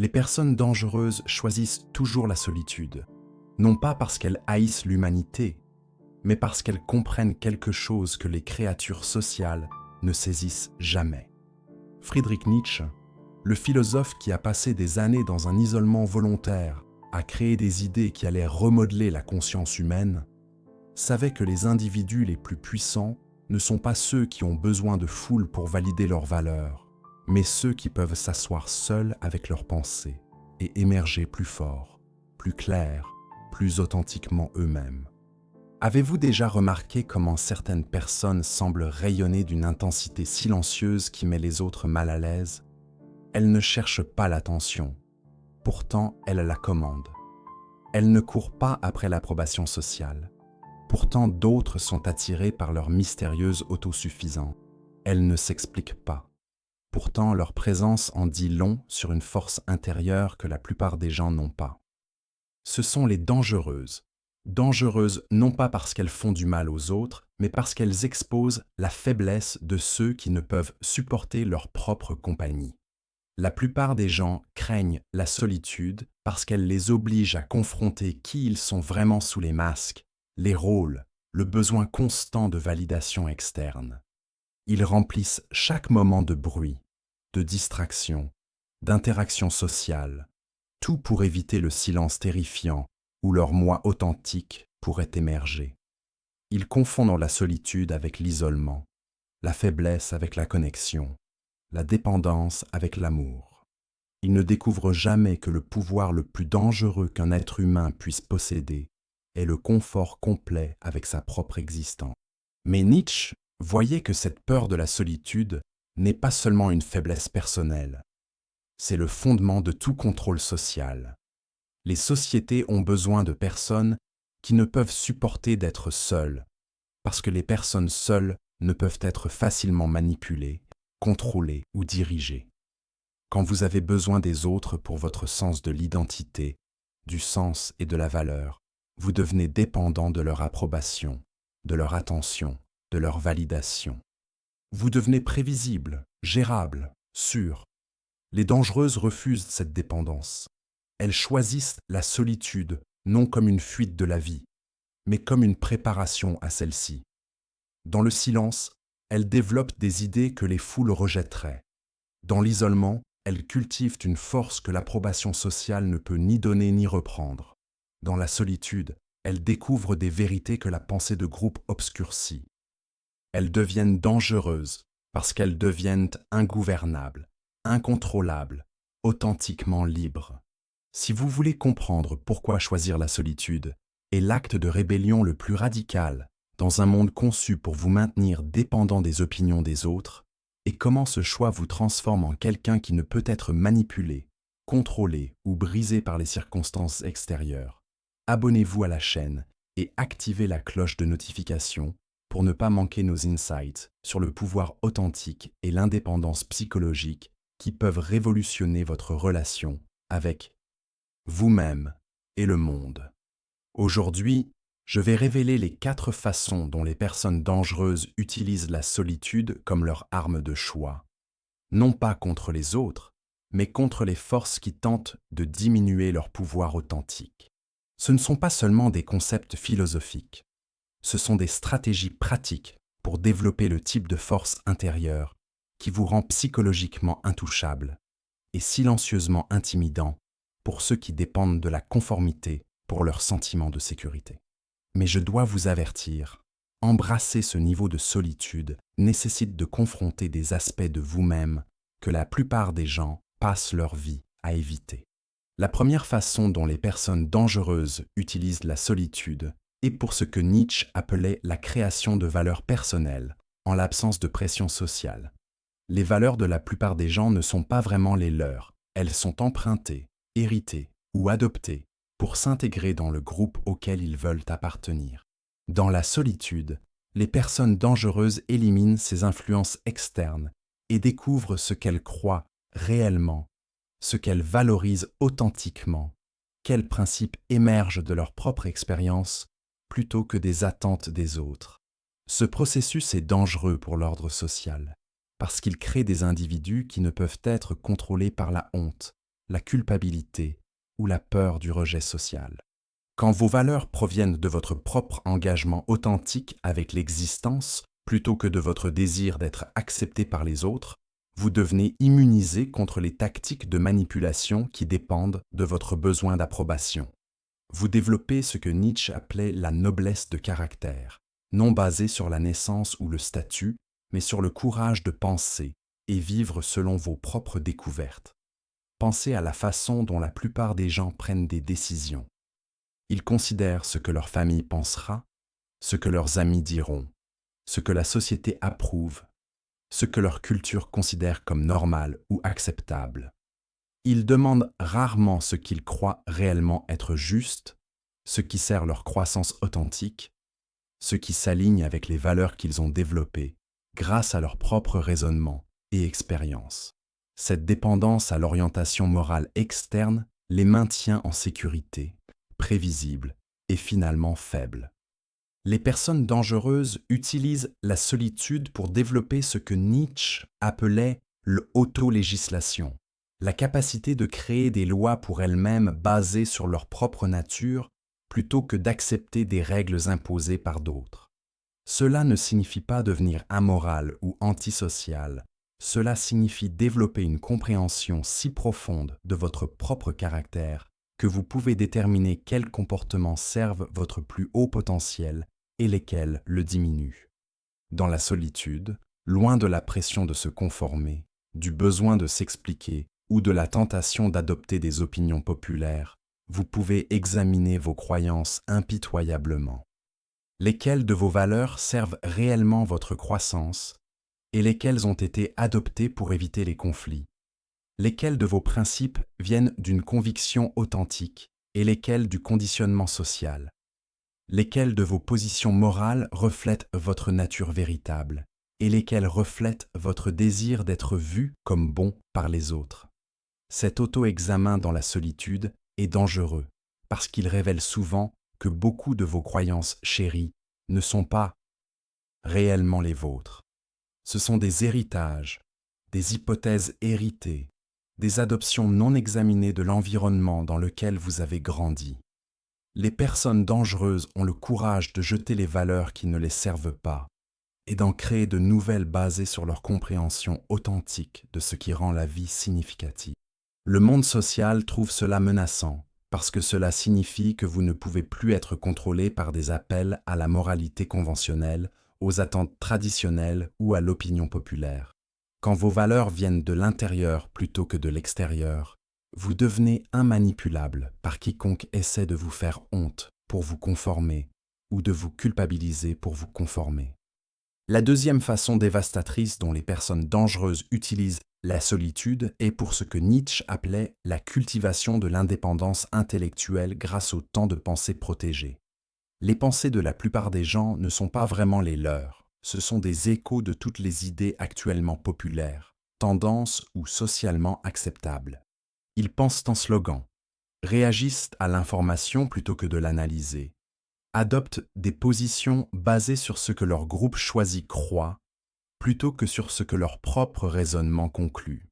Les personnes dangereuses choisissent toujours la solitude, non pas parce qu'elles haïssent l'humanité, mais parce qu'elles comprennent quelque chose que les créatures sociales ne saisissent jamais. Friedrich Nietzsche, le philosophe qui a passé des années dans un isolement volontaire à créer des idées qui allaient remodeler la conscience humaine, savait que les individus les plus puissants ne sont pas ceux qui ont besoin de foule pour valider leurs valeurs, mais ceux qui peuvent s'asseoir seuls avec leurs pensées et émerger plus forts, plus clairs, plus authentiquement eux-mêmes. Avez-vous déjà remarqué comment certaines personnes semblent rayonner d'une intensité silencieuse qui met les autres mal à l'aise? Elles ne cherchent pas l'attention, pourtant elles la commandent. Elles ne courent pas après l'approbation sociale, pourtant d'autres sont attirés par leur mystérieuse autosuffisance. Elles ne s'expliquent pas, pourtant leur présence en dit long sur une force intérieure que la plupart des gens n'ont pas. Ce sont les dangereuses. Dangereuses non pas parce qu'elles font du mal aux autres, mais parce qu'elles exposent la faiblesse de ceux qui ne peuvent supporter leur propre compagnie. La plupart des gens craignent la solitude parce qu'elle les oblige à confronter qui ils sont vraiment sous les masques, les rôles, le besoin constant de validation externe. Ils remplissent chaque moment de bruit, de distraction, d'interaction sociale, tout pour éviter le silence terrifiant où leur moi authentique pourrait émerger. Ils confondent la solitude avec l'isolement, la faiblesse avec la connexion, la dépendance avec l'amour. Ils ne découvrent jamais que le pouvoir le plus dangereux qu'un être humain puisse posséder est le confort complet avec sa propre existence. Mais Nietzsche voyait que cette peur de la solitude n'est pas seulement une faiblesse personnelle, c'est le fondement de tout contrôle social. Les sociétés ont besoin de personnes qui ne peuvent supporter d'être seules, parce que les personnes seules ne peuvent être facilement manipulées, contrôlées ou dirigées. Quand vous avez besoin des autres pour votre sens de l'identité, du sens et de la valeur, vous devenez dépendant de leur approbation, de leur attention, de leur validation. Vous devenez prévisible, gérable, sûr. Les dangereuses refusent cette dépendance. Elles choisissent la solitude non comme une fuite de la vie, mais comme une préparation à celle-ci. Dans le silence, elles développent des idées que les foules rejetteraient. Dans l'isolement, elles cultivent une force que l'approbation sociale ne peut ni donner ni reprendre. Dans la solitude, elles découvrent des vérités que la pensée de groupe obscurcit. Elles deviennent dangereuses parce qu'elles deviennent ingouvernables, incontrôlables, authentiquement libres. Si vous voulez comprendre pourquoi choisir la solitude est l'acte de rébellion le plus radical dans un monde conçu pour vous maintenir dépendant des opinions des autres, et comment ce choix vous transforme en quelqu'un qui ne peut être manipulé, contrôlé ou brisé par les circonstances extérieures, abonnez-vous à la chaîne et activez la cloche de notification pour ne pas manquer nos insights sur le pouvoir authentique et l'indépendance psychologique qui peuvent révolutionner votre relation avec vous-même et le monde. Aujourd'hui, je vais révéler les 4 façons dont les personnes dangereuses utilisent la solitude comme leur arme de choix, non pas contre les autres, mais contre les forces qui tentent de diminuer leur pouvoir authentique. Ce ne sont pas seulement des concepts philosophiques, ce sont des stratégies pratiques pour développer le type de force intérieure qui vous rend psychologiquement intouchable et silencieusement intimidant pour ceux qui dépendent de la conformité pour leur sentiment de sécurité. Mais je dois vous avertir, embrasser ce niveau de solitude nécessite de confronter des aspects de vous-même que la plupart des gens passent leur vie à éviter. La première façon dont les personnes dangereuses utilisent la solitude est pour ce que Nietzsche appelait la création de valeurs personnelles, en l'absence de pression sociale. Les valeurs de la plupart des gens ne sont pas vraiment les leurs, elles sont empruntées, héritées ou adoptées pour s'intégrer dans le groupe auquel ils veulent appartenir. Dans la solitude, les personnes dangereuses éliminent ces influences externes et découvrent ce qu'elles croient réellement, ce qu'elles valorisent authentiquement, quels principes émergent de leur propre expérience plutôt que des attentes des autres. Ce processus est dangereux pour l'ordre social, parce qu'il crée des individus qui ne peuvent être contrôlés par la honte, la culpabilité ou la peur du rejet social. Quand vos valeurs proviennent de votre propre engagement authentique avec l'existence, plutôt que de votre désir d'être accepté par les autres, vous devenez immunisé contre les tactiques de manipulation qui dépendent de votre besoin d'approbation. Vous développez ce que Nietzsche appelait la noblesse de caractère, non basée sur la naissance ou le statut, mais sur le courage de penser et vivre selon vos propres découvertes. Pensez à la façon dont la plupart des gens prennent des décisions. Ils considèrent ce que leur famille pensera, ce que leurs amis diront, ce que la société approuve, ce que leur culture considère comme normal ou acceptable. Ils demandent rarement ce qu'ils croient réellement être juste, ce qui sert leur croissance authentique, ce qui s'aligne avec les valeurs qu'ils ont développées grâce à leur propre raisonnement et expérience. Cette dépendance à l'orientation morale externe les maintient en sécurité, prévisibles et finalement faibles. Les personnes dangereuses utilisent la solitude pour développer ce que Nietzsche appelait l'autolégislation, la capacité de créer des lois pour elles-mêmes basées sur leur propre nature plutôt que d'accepter des règles imposées par d'autres. Cela ne signifie pas devenir amoral ou antisocial, cela signifie développer une compréhension si profonde de votre propre caractère que vous pouvez déterminer quels comportements servent votre plus haut potentiel et lesquels le diminuent. Dans la solitude, loin de la pression de se conformer, du besoin de s'expliquer ou de la tentation d'adopter des opinions populaires, vous pouvez examiner vos croyances impitoyablement. Lesquelles de vos valeurs servent réellement votre croissance et lesquelles ont été adoptées pour éviter les conflits? Lesquels de vos principes viennent d'une conviction authentique et lesquels du conditionnement social? Lesquelles de vos positions morales reflètent votre nature véritable et lesquelles reflètent votre désir d'être vu comme bon par les autres? Cet auto-examen dans la solitude est dangereux parce qu'il révèle souvent que beaucoup de vos croyances chéries ne sont pas réellement les vôtres. Ce sont des héritages, des hypothèses héritées, des adoptions non examinées de l'environnement dans lequel vous avez grandi. Les personnes dangereuses ont le courage de jeter les valeurs qui ne les servent pas et d'en créer de nouvelles basées sur leur compréhension authentique de ce qui rend la vie significative. Le monde social trouve cela menaçant parce que cela signifie que vous ne pouvez plus être contrôlé par des appels à la moralité conventionnelle, aux attentes traditionnelles ou à l'opinion populaire. Quand vos valeurs viennent de l'intérieur plutôt que de l'extérieur, vous devenez immanipulable par quiconque essaie de vous faire honte pour vous conformer ou de vous culpabiliser pour vous conformer. La deuxième façon dévastatrice dont les personnes dangereuses utilisent la solitude est pour ce que Nietzsche appelait la cultivation de l'indépendance intellectuelle grâce au temps de pensée protégé. Les pensées de la plupart des gens ne sont pas vraiment les leurs, ce sont des échos de toutes les idées actuellement populaires, tendances ou socialement acceptables. Ils pensent en slogan, réagissent à l'information plutôt que de l'analyser, adoptent des positions basées sur ce que leur groupe choisi croit, plutôt que sur ce que leur propre raisonnement conclut.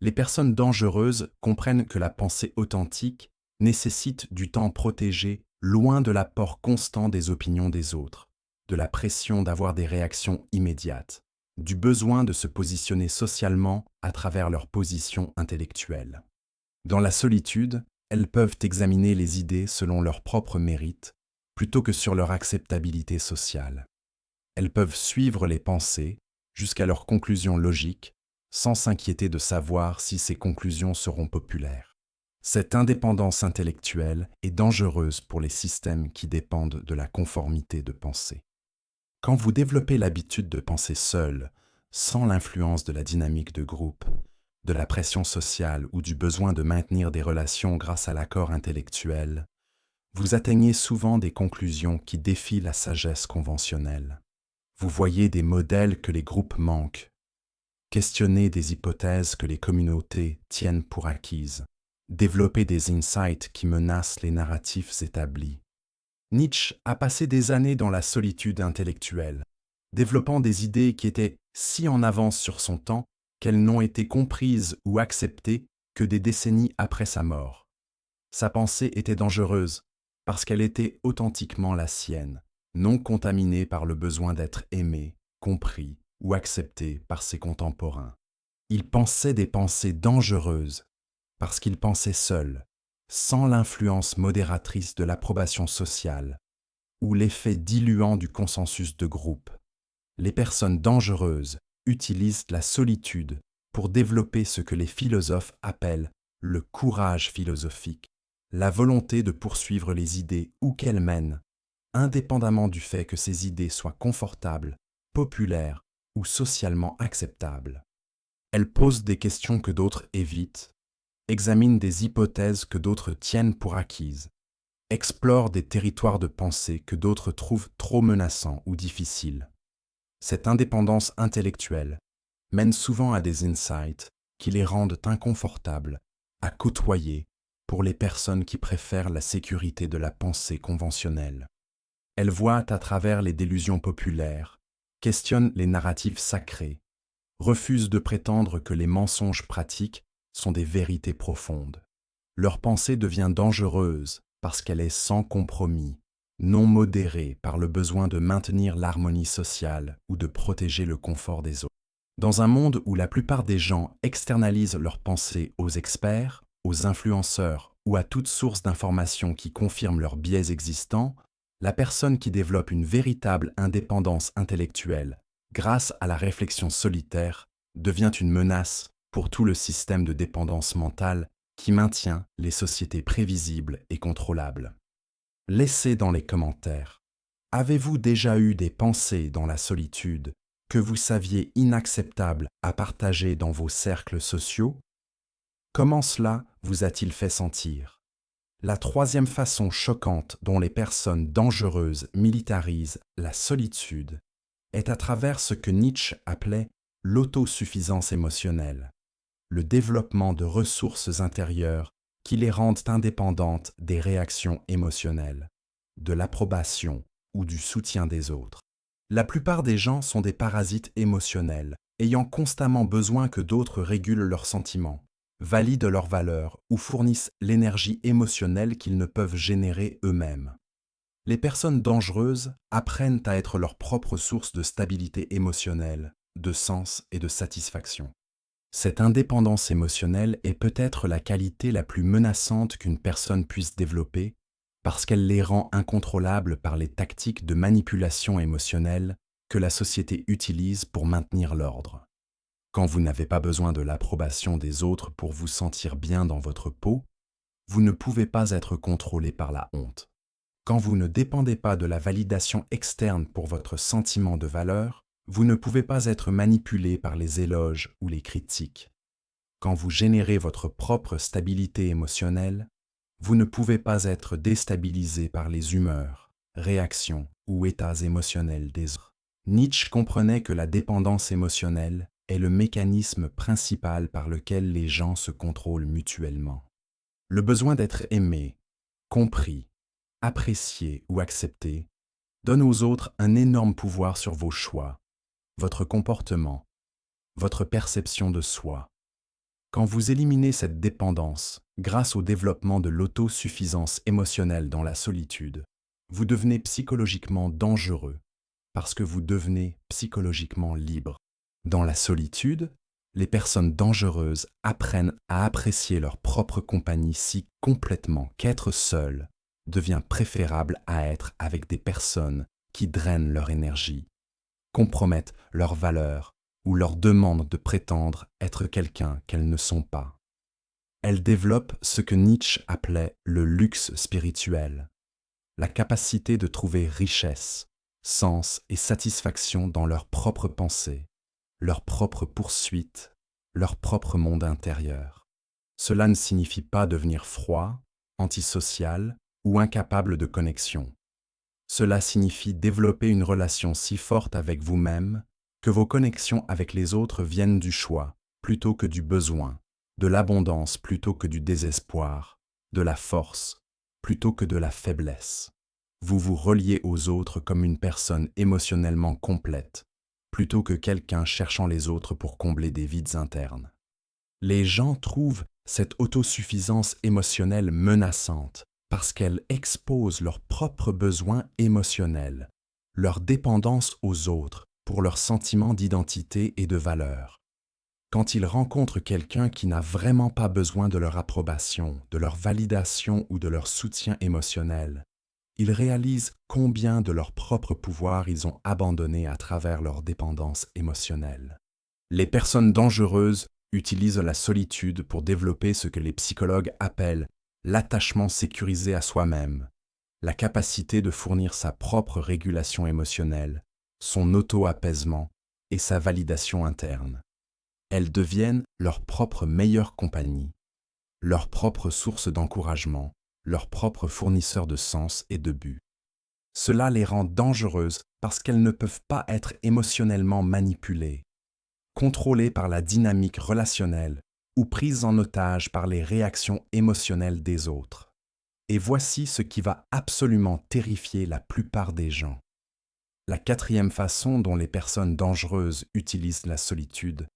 Les personnes dangereuses comprennent que la pensée authentique nécessite du temps protégé loin de l'apport constant des opinions des autres, de la pression d'avoir des réactions immédiates, du besoin de se positionner socialement à travers leur position intellectuelle. Dans la solitude, elles peuvent examiner les idées selon leur propre mérite, plutôt que sur leur acceptabilité sociale. Elles peuvent suivre les pensées jusqu'à leurs conclusions logiques, sans s'inquiéter de savoir si ces conclusions seront populaires. Cette indépendance intellectuelle est dangereuse pour les systèmes qui dépendent de la conformité de pensée. Quand vous développez l'habitude de penser seul, sans l'influence de la dynamique de groupe, de la pression sociale ou du besoin de maintenir des relations grâce à l'accord intellectuel, vous atteignez souvent des conclusions qui défient la sagesse conventionnelle. Vous voyez des modèles que les groupes manquent, questionnez des hypothèses que les communautés tiennent pour acquises, développer des insights qui menacent les narratifs établis. Nietzsche a passé des années dans la solitude intellectuelle, développant des idées qui étaient si en avance sur son temps qu'elles n'ont été comprises ou acceptées que des décennies après sa mort. Sa pensée était dangereuse parce qu'elle était authentiquement la sienne, non contaminée par le besoin d'être aimé, compris ou accepté par ses contemporains. Il pensait des pensées dangereuses parce qu'il pensait seul, sans l'influence modératrice de l'approbation sociale ou l'effet diluant du consensus de groupe. Les personnes dangereuses utilisent la solitude pour développer ce que les philosophes appellent le courage philosophique, la volonté de poursuivre les idées où qu'elles mènent, indépendamment du fait que ces idées soient confortables, populaires ou socialement acceptables. Elles posent des questions que d'autres évitent, examinent des hypothèses que d'autres tiennent pour acquises, explorent des territoires de pensée que d'autres trouvent trop menaçants ou difficiles. Cette indépendance intellectuelle mène souvent à des insights qui les rendent inconfortables à côtoyer pour les personnes qui préfèrent la sécurité de la pensée conventionnelle. Elles voient à travers les délusions populaires, questionnent les narratifs sacrés, refusent de prétendre que les mensonges pratiques sont des vérités profondes. Leur pensée devient dangereuse parce qu'elle est sans compromis, non modérée par le besoin de maintenir l'harmonie sociale ou de protéger le confort des autres. Dans un monde où la plupart des gens externalisent leurs pensées aux experts, aux influenceurs ou à toute source d'information qui confirme leurs biais existants, la personne qui développe une véritable indépendance intellectuelle grâce à la réflexion solitaire devient une menace pour tout le système de dépendance mentale qui maintient les sociétés prévisibles et contrôlables. Laissez dans les commentaires. Avez-vous déjà eu des pensées dans la solitude que vous saviez inacceptables à partager dans vos cercles sociaux? Comment cela vous a-t-il fait sentir? La troisième façon choquante dont les personnes dangereuses militarisent la solitude est à travers ce que Nietzsche appelait l'autosuffisance émotionnelle, le développement de ressources intérieures qui les rendent indépendantes des réactions émotionnelles, de l'approbation ou du soutien des autres. La plupart des gens sont des parasites émotionnels, ayant constamment besoin que d'autres régulent leurs sentiments, valident leurs valeurs ou fournissent l'énergie émotionnelle qu'ils ne peuvent générer eux-mêmes. Les personnes dangereuses apprennent à être leur propre source de stabilité émotionnelle, de sens et de satisfaction. Cette indépendance émotionnelle est peut-être la qualité la plus menaçante qu'une personne puisse développer parce qu'elle les rend incontrôlables par les tactiques de manipulation émotionnelle que la société utilise pour maintenir l'ordre. Quand vous n'avez pas besoin de l'approbation des autres pour vous sentir bien dans votre peau, vous ne pouvez pas être contrôlé par la honte. Quand vous ne dépendez pas de la validation externe pour votre sentiment de valeur, vous ne pouvez pas être manipulé par les éloges ou les critiques. Quand vous générez votre propre stabilité émotionnelle, vous ne pouvez pas être déstabilisé par les humeurs, réactions ou états émotionnels des autres. Nietzsche comprenait que la dépendance émotionnelle est le mécanisme principal par lequel les gens se contrôlent mutuellement. Le besoin d'être aimé, compris, apprécié ou accepté donne aux autres un énorme pouvoir sur vos choix, votre comportement, votre perception de soi. Quand vous éliminez cette dépendance grâce au développement de l'autosuffisance émotionnelle dans la solitude, vous devenez psychologiquement dangereux parce que vous devenez psychologiquement libre. Dans la solitude, les personnes dangereuses apprennent à apprécier leur propre compagnie si complètement qu'être seul devient préférable à être avec des personnes qui drainent leur énergie, compromettent leurs valeurs ou leur demandent de prétendre être quelqu'un qu'elles ne sont pas. Elles développent ce que Nietzsche appelait le luxe spirituel, la capacité de trouver richesse, sens et satisfaction dans leur propre pensée, leur propre poursuite, leur propre monde intérieur. Cela ne signifie pas devenir froid, antisocial ou incapable de connexion. Cela signifie développer une relation si forte avec vous-même que vos connexions avec les autres viennent du choix plutôt que du besoin, de l'abondance plutôt que du désespoir, de la force plutôt que de la faiblesse. Vous vous reliez aux autres comme une personne émotionnellement complète, plutôt que quelqu'un cherchant les autres pour combler des vides internes. Les gens trouvent Cette autosuffisance émotionnelle menaçante, parce qu'elle expose leurs propres besoins émotionnels, leur dépendance aux autres pour leur sentiment d'identité et de valeur. Quand ils rencontrent quelqu'un qui n'a vraiment pas besoin de leur approbation, de leur validation ou de leur soutien émotionnel, ils réalisent combien de leur propre pouvoir ils ont abandonné à travers leur dépendance émotionnelle. Les personnes dangereuses utilisent la solitude pour développer ce que les psychologues appellent l'attachement sécurisé à soi-même, la capacité de fournir sa propre régulation émotionnelle, son auto-apaisement et sa validation interne. Elles deviennent leur propre meilleure compagnie, leur propre source d'encouragement, leur propre fournisseur de sens et de but. Cela les rend dangereuses parce qu'elles ne peuvent pas être émotionnellement manipulées, contrôlées par la dynamique relationnelle ou prises en otage par les réactions émotionnelles des autres. Et voici ce qui va absolument terrifier la plupart des gens. La quatrième façon dont les personnes dangereuses utilisent la solitude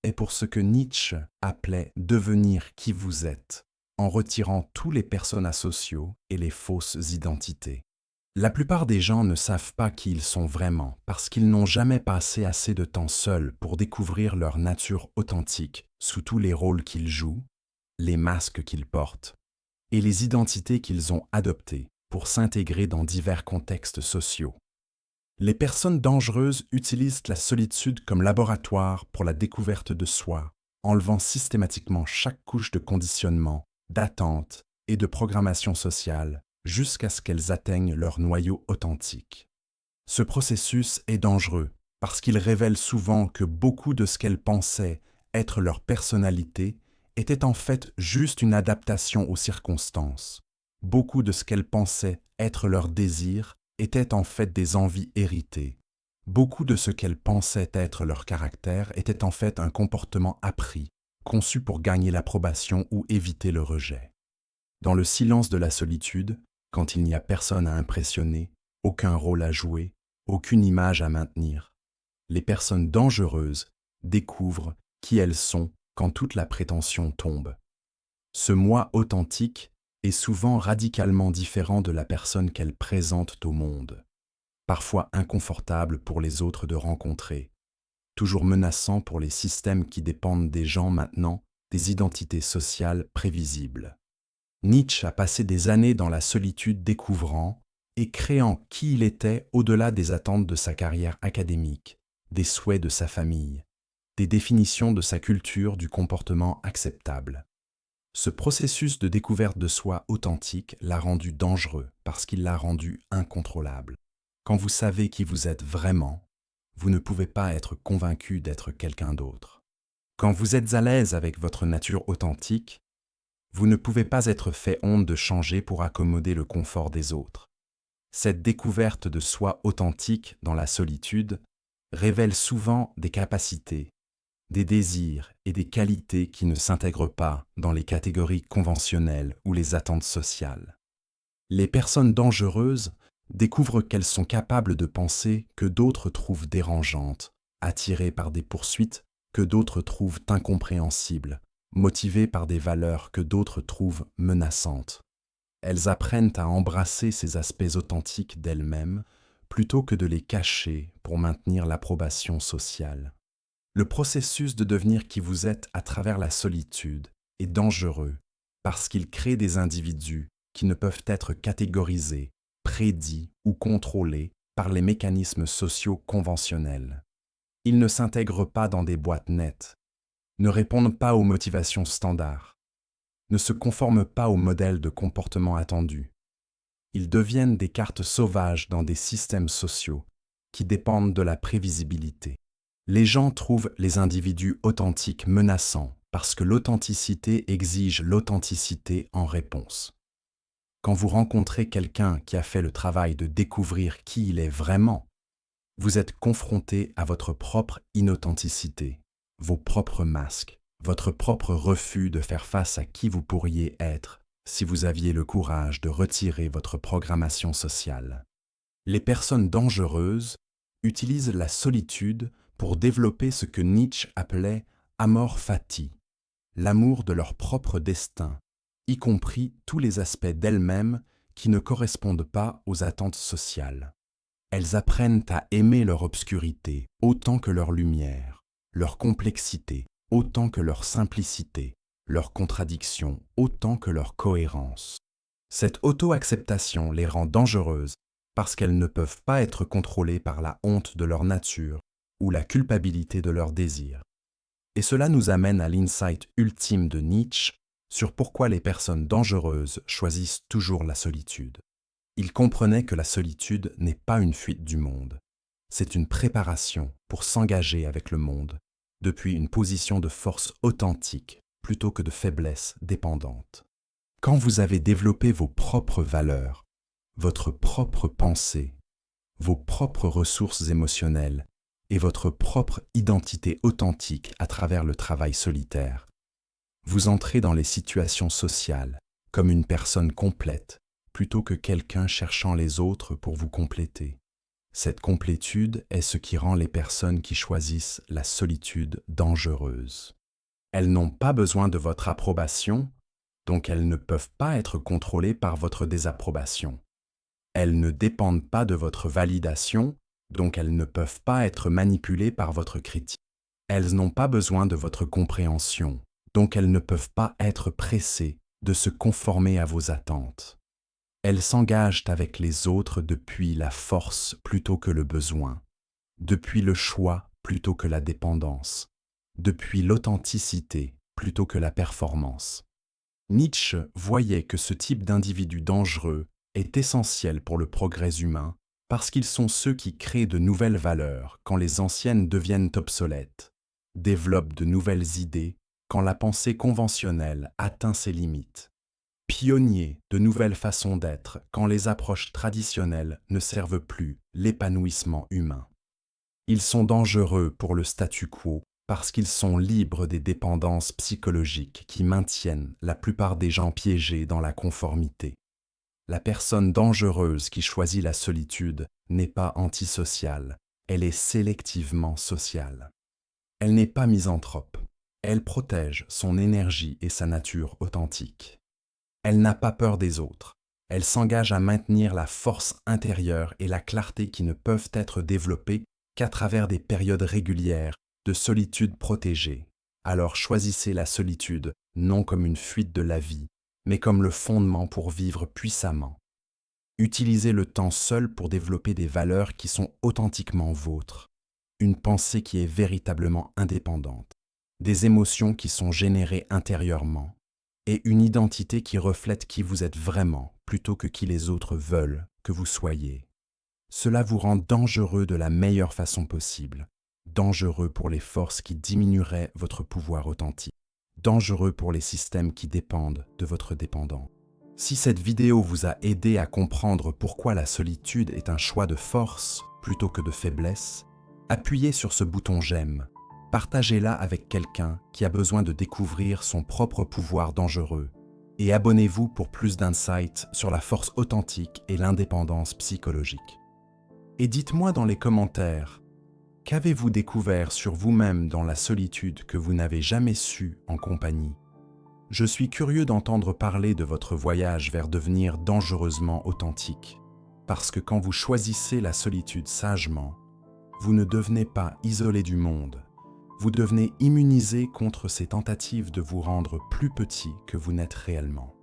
est pour ce que Nietzsche appelait « devenir qui vous êtes », en retirant tous les personas sociaux et les fausses identités. La plupart des gens ne savent pas qui ils sont vraiment parce qu'ils n'ont jamais passé assez de temps seuls pour découvrir leur nature authentique sous tous les rôles qu'ils jouent, les masques qu'ils portent et les identités qu'ils ont adoptées pour s'intégrer dans divers contextes sociaux. Les personnes dangereuses utilisent la solitude comme laboratoire pour la découverte de soi, enlevant systématiquement chaque couche de conditionnement, d'attente et de programmation sociale jusqu'à ce qu'elles atteignent leur noyau authentique. Ce processus est dangereux parce qu'il révèle souvent que beaucoup de ce qu'elles pensaient être leur personnalité était en fait juste une adaptation aux circonstances. Beaucoup de ce qu'elles pensaient être leur désir étaient en fait des envies héritées. Beaucoup de ce qu'elles pensaient être leur caractère était en fait un comportement appris, conçu pour gagner l'approbation ou éviter le rejet. Dans le silence de la solitude, quand il n'y a personne à impressionner, aucun rôle à jouer, aucune image à maintenir, les personnes dangereuses découvrent qui elles sont quand toute la prétention tombe. Ce moi authentique est souvent radicalement différent de la personne qu'elles présentent au monde, parfois inconfortable pour les autres de rencontrer, toujours menaçant pour les systèmes qui dépendent des gens maintenant, des identités sociales prévisibles. Nietzsche a passé des années dans la solitude découvrant et créant qui il était au-delà des attentes de sa carrière académique, des souhaits de sa famille, des définitions de sa culture du comportement acceptable. Ce processus de découverte de soi authentique l'a rendu dangereux parce qu'il l'a rendu incontrôlable. Quand vous savez qui vous êtes vraiment, vous ne pouvez pas être convaincu d'être quelqu'un d'autre. Quand vous êtes à l'aise avec votre nature authentique, vous ne pouvez pas être fait honte de changer pour accommoder le confort des autres. Cette découverte de soi authentique dans la solitude révèle souvent des capacités, des désirs et des qualités qui ne s'intègrent pas dans les catégories conventionnelles ou les attentes sociales. Les personnes dangereuses découvrent qu'elles sont capables de penser que d'autres trouvent dérangeantes, attirées par des poursuites que d'autres trouvent incompréhensibles, motivées par des valeurs que d'autres trouvent menaçantes. Elles apprennent à embrasser ces aspects authentiques d'elles-mêmes plutôt que de les cacher pour maintenir l'approbation sociale. Le processus de devenir qui vous êtes à travers la solitude est dangereux parce qu'il crée des individus qui ne peuvent être catégorisés, prédits ou contrôlés par les mécanismes sociaux conventionnels. Ils ne s'intègrent pas dans des boîtes nettes, ne répondent pas aux motivations standards, ne se conforment pas aux modèles de comportement attendus. Ils deviennent des cartes sauvages dans des systèmes sociaux qui dépendent de la prévisibilité. Les gens trouvent les individus authentiques menaçants parce que l'authenticité exige l'authenticité en réponse. Quand vous rencontrez quelqu'un qui a fait le travail de découvrir qui il est vraiment, vous êtes confronté à votre propre inauthenticité, vos propres masques, votre propre refus de faire face à qui vous pourriez être si vous aviez le courage de retirer votre programmation sociale. Les personnes dangereuses utilisent la solitude pour développer ce que Nietzsche appelait amor fati, l'amour de leur propre destin, y compris tous les aspects d'elles-mêmes qui ne correspondent pas aux attentes sociales. Elles apprennent à aimer leur obscurité autant que leur lumière, leur complexité autant que leur simplicité, leur contradiction autant que leur cohérence. Cette auto-acceptation les rend dangereuses parce qu'elles ne peuvent pas être contrôlées par la honte de leur nature ou la culpabilité de leurs désirs. Et cela nous amène à l'insight ultime de Nietzsche sur pourquoi les personnes dangereuses choisissent toujours la solitude. Il comprenait que la solitude n'est pas une fuite du monde, c'est une préparation pour s'engager avec le monde, depuis une position de force authentique plutôt que de faiblesse dépendante. Quand vous avez développé vos propres valeurs, votre propre pensée, vos propres ressources émotionnelles et votre propre identité authentique à travers le travail solitaire, vous entrez dans les situations sociales comme une personne complète plutôt que quelqu'un cherchant les autres pour vous compléter. Cette complétude est ce qui rend les personnes qui choisissent la solitude dangereuse. Elles n'ont pas besoin de votre approbation, donc elles ne peuvent pas être contrôlées par votre désapprobation. Elles ne dépendent pas de votre validation, donc elles ne peuvent pas être manipulées par votre critique. Elles n'ont pas besoin de votre compréhension, donc elles ne peuvent pas être pressées de se conformer à vos attentes. Elles s'engagent avec les autres depuis la force plutôt que le besoin, depuis le choix plutôt que la dépendance, depuis l'authenticité plutôt que la performance. Nietzsche voyait que ce type d'individu dangereux est essentiel pour le progrès humain parce qu'ils sont ceux qui créent de nouvelles valeurs quand les anciennes deviennent obsolètes, développent de nouvelles idées quand la pensée conventionnelle atteint ses limites, pionniers de nouvelles façons d'être quand les approches traditionnelles ne servent plus l'épanouissement humain. Ils sont dangereux pour le statu quo parce qu'ils sont libres des dépendances psychologiques qui maintiennent la plupart des gens piégés dans la conformité. La personne dangereuse qui choisit la solitude n'est pas antisociale, elle est sélectivement sociale. Elle n'est pas misanthrope, elle protège son énergie et sa nature authentique. Elle n'a pas peur des autres, elle s'engage à maintenir la force intérieure et la clarté qui ne peuvent être développées qu'à travers des périodes régulières de solitude protégée. Alors choisissez la solitude non comme une fuite de la vie, mais comme le fondement pour vivre puissamment. Utilisez le temps seul pour développer des valeurs qui sont authentiquement vôtres, une pensée qui est véritablement indépendante, des émotions qui sont générées intérieurement, et une identité qui reflète qui vous êtes vraiment plutôt que qui les autres veulent que vous soyez. Cela vous rend dangereux de la meilleure façon possible, dangereux pour les forces qui diminueraient votre pouvoir authentique, dangereux pour les systèmes qui dépendent de votre dépendance. Si cette vidéo vous a aidé à comprendre pourquoi la solitude est un choix de force plutôt que de faiblesse, appuyez sur ce bouton j'aime, partagez-la avec quelqu'un qui a besoin de découvrir son propre pouvoir dangereux et abonnez-vous pour plus d'insights sur la force authentique et l'indépendance psychologique. Et dites-moi dans les commentaires, qu'avez-vous découvert sur vous-même dans la solitude que vous n'avez jamais su en compagnie? Je suis curieux d'entendre parler de votre voyage vers devenir dangereusement authentique, parce que quand vous choisissez la solitude sagement, vous ne devenez pas isolé du monde, vous devenez immunisé contre ces tentatives de vous rendre plus petit que vous n'êtes réellement.